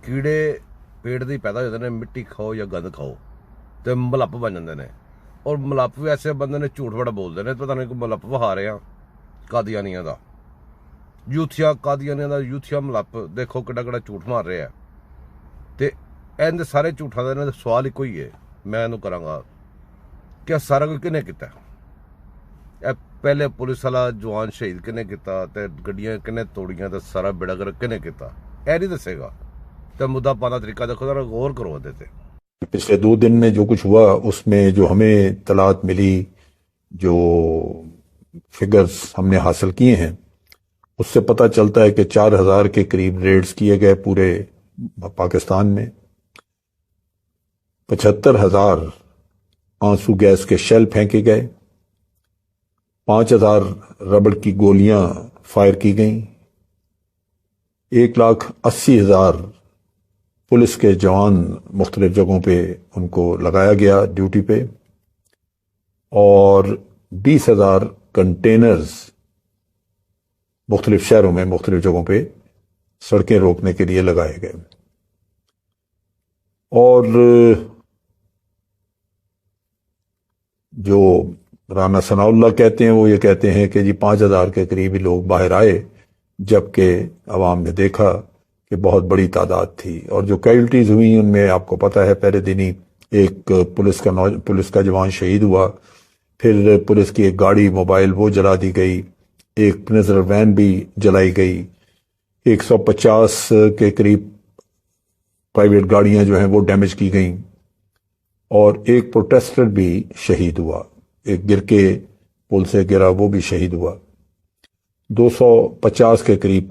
कीड़े पेट ਦੀ पैदा हो जाते हैं, मिट्टी खाओ या गंद खाओ तो मलप बन जाते हैं। और मलप भी ऐसे बंदे ने झूठ बड़ा बोलते हैं, पता नहीं कोई मलप वहा रहे हैं कादियानिया का, यूथिया कादियानिया का यूथिया मलप देखो किड्डा किड्डा झूठ मार रहे हैं। तो इन्हें सारे झूठा का सवाल एक ही है, मैं इन्हू करांगा कि सारा कुछ किने किता? पहले पुलिस वाला जवान शहीद किने किता, ते गड्डियां किने तोड़ियां, ते सारा बेड़ागर किने किता? यह नहीं दसेगा तो मुद्दा पाना तरीका देखो जरा गौर करो देते। पिछले 2 दिन में जो कुछ हुआ उसमें जो हमें तलात मिली, जो फिगर्स हमने हासिल किए हैं, उससे पता चलता है कि 4000 के करीब रेड्स किए गए पूरे पाकिस्तान में। 75,000 आंसू गैस के शेल फेंके गए, 5000 रबड़ की गोलियां फायर की गईं, 1,80,000 पुलिस के जवान मुख्तलिफ जगहों पे उनको लगाया गया ड्यूटी पे, और 20,000 कंटेनर्स मुख्तलिफ शहरों में मुख्तलिफ जगहों पे सड़कें रोकने के लिए लगाए गए। और जो राना सनाउल्लाह कहते हैं वो ये कहते हैं कि जी 5,000 के करीब ही लोग बाहर आए, जबकि अवाम ने देखा कि बहुत बड़ी तादाद थी। और जो कैजुअल्टीज हुई उनमें आपको पता है पहले दिन ही एक पुलिस का जवान शहीद हुआ, फिर पुलिस की एक गाड़ी मोबाइल वो जला दी गई, एक प्रिजनर वैन भी जलाई गई, 150 के करीब प्राइवेट गाड़ियां जो हैं वो डैमेज की गईं, और एक प्रोटेस्टर भी शहीद हुआ, एक गिर के पुल से गिरा वो भी शहीद हुआ। 250 के करीब